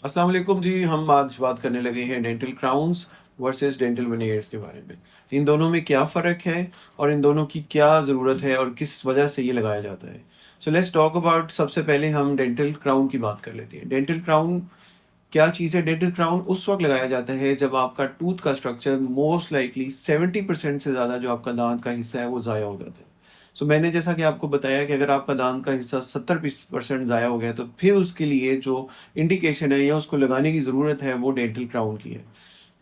अस्सलाम वालेकुम जी। हम आज बात करने लगे हैं डेंटल क्राउन्स वर्सेस डेंटल वेनियर्स के बारे में। इन दोनों में क्या फ़र्क है और इन दोनों की क्या ज़रूरत है और किस वजह से ये लगाया जाता है। सो लेट्स टॉक अबाउट, सबसे पहले हम डेंटल क्राउन की बात कर लेते हैं। डेंटल क्राउन क्या चीज़ है? डेंटल क्राउन उस वक्त लगाया जाता है जब आपका टूथ का स्ट्रक्चर मोस्ट लाइकली 70% से ज़्यादा जो आपका दांत का हिस्सा है वो ज़ाया हो जाता है। सो मैंने जैसा कि आपको बताया कि अगर आपका दांत का हिस्सा 70% ज़ाया हो गया तो फिर उसके लिए जो इंडिकेशन है या उसको लगाने की ज़रूरत है वो डेंटल क्राउन की है।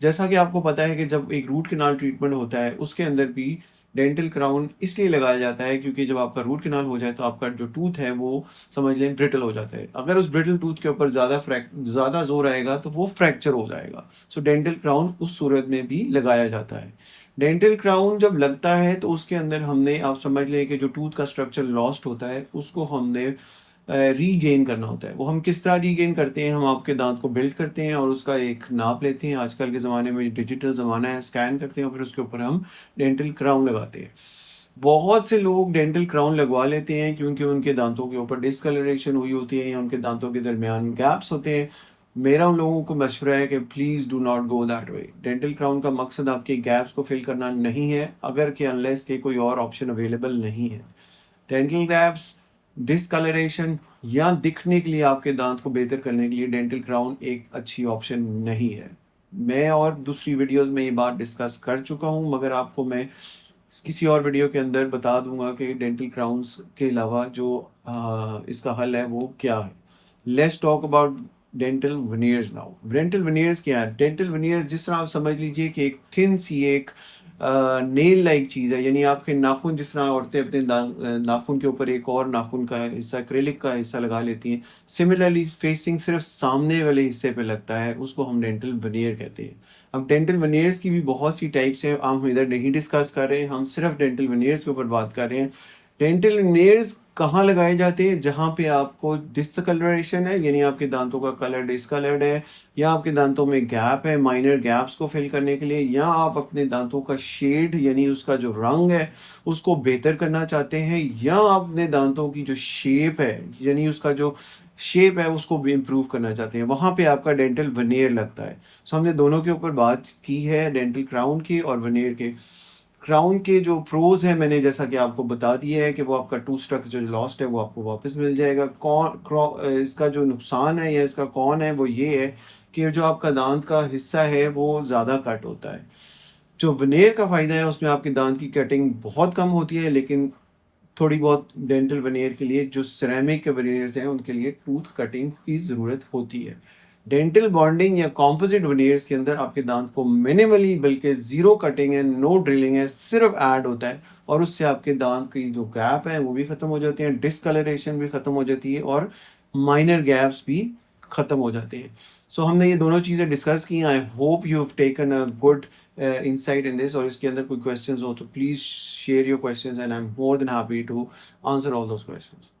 जैसा कि आपको पता है कि जब एक रूट कैनाल ट्रीटमेंट होता है उसके अंदर भी डेंटल क्राउन इसलिए लगाया जाता है क्योंकि जब आपका रूट कैनाल हो जाए तो आपका जो टूथ है वो समझ लें ब्रिटल हो जाता है। अगर उस ब्रिटल टूथ के ऊपर ज़्यादा जोर आएगा तो वो फ्रैक्चर हो जाएगा। सो डेंटल क्राउन उस सूरत में भी लगाया जाता है। डेंटल क्राउन जब लगता है तो उसके अंदर हमने, आप समझ लें कि जो टूथ का स्ट्रक्चर लॉस्ट होता है उसको हमने रीगेन करना होता है। वो हम किस तरह रीगेन करते हैं? हम आपके दांत को बिल्ड करते हैं और उसका एक नाप लेते हैं। आजकल के ज़माने में डिजिटल ज़माना है, स्कैन करते हैं और फिर उसके ऊपर हम डेंटल क्राउन लगाते हैं। बहुत से लोग डेंटल क्राउन लगवा लेते हैं क्योंकि उनके दांतों के ऊपर डिसकलरेशन हुई होती है या उनके दांतों के दरमियान गैप्स होते हैं। मेरा उन लोगों को मशवरा है कि please do not go that way. Dental crown का मकसद आपके गैप्स को फिल करना नहीं है, अगर कि अनलेस के कोई और ऑप्शन अवेलेबल नहीं है। डेंटल गैप्स, डिसकलरेशन या दिखने के लिए आपके दांत को बेहतर करने के लिए डेंटल क्राउन एक अच्छी ऑप्शन नहीं है। मैं और दूसरी वीडियोस में ये बात डिस्कस कर चुका हूँ, मगर आपको मैं किसी और वीडियो के अंदर बता दूंगा कि डेंटल क्राउन्स के अलावा जो इसका हल है वो क्या है। Let's talk about dental veneers now. Dental veneers क्या है? डेंटल वेनियर्स जिस तरह आप समझ लीजिए कि एक थिन सी एक नेल लाइक चीज़ है, यानी आपके नाखून जिस तरह औरतें अपने नाखून के ऊपर एक और नाखून का हिस्सा, एक्रेलिक का हिस्सा लगा लेती हैं, सिमिलरली फेसिंग सिर्फ सामने वाले हिस्से पे लगता है, उसको हम डेंटल वेनियर कहते हैं। अब डेंटल वेनियर्स की भी बहुत सी टाइप्स हैं, हम इधर नहीं डिस्कस कर रहे हैं, हम सिर्फ डेंटल वेनियर्स के ऊपर बात कर रहे हैं। डेंटल वेनियर्स कहाँ लगाए जाते हैं? जहाँ पे आपको डिसकलरेशन है, यानी आपके दांतों का कलर डिसकलर्ड है, या आपके दांतों में गैप है, माइनर गैप्स को फिल करने के लिए, या आप अपने दांतों का शेड यानी उसका जो रंग है उसको बेहतर करना चाहते हैं, या अपने दांतों की जो शेप है यानी उसका जो शेप है उसको भी इम्प्रूव करना चाहते हैं, वहाँ पे आपका डेंटल वेनियर लगता है। सो हमने दोनों के ऊपर बात की है, डेंटल क्राउन की और वेनियर के। क्राउन के जो प्रोज है मैंने जैसा कि आपको बता दिया है कि वो आपका टूथ स्ट्रक्चर जो लॉस्ट है वो आपको वापस मिल जाएगा। इसका जो नुकसान है या इसका कौन है वो ये है कि जो आपका दांत का हिस्सा है वो ज़्यादा कट होता है। जो वेनेयर का फ़ायदा है उसमें आपके दांत की कटिंग बहुत कम होती है, लेकिन थोड़ी बहुत डेंटल वेनियर के लिए, जो सिरेमिक के वेनियर्स हैं उनके लिए टूथ कटिंग की ज़रूरत होती है। डेंटल बॉन्डिंग या कॉम्पोजिट वेनियर्स के अंदर आपके दांत को मिनिमली, बल्कि ज़ीरो कटिंग है, नो ड्रिलिंग है, सिर्फ ऐड होता है और उससे आपके दांत की जो गैप है वो भी ख़त्म हो जाती है, डिसकलरेशन भी ख़त्म हो जाती है और माइनर गैप्स भी ख़त्म हो जाते हैं। सो हमने ये दोनों चीज़ें डिस्कस की। I hope you have taken a good insight in this. और इसके अंदर कोई क्वेश्चंस हो तो please share your questions and I am more than happy to answer all those questions.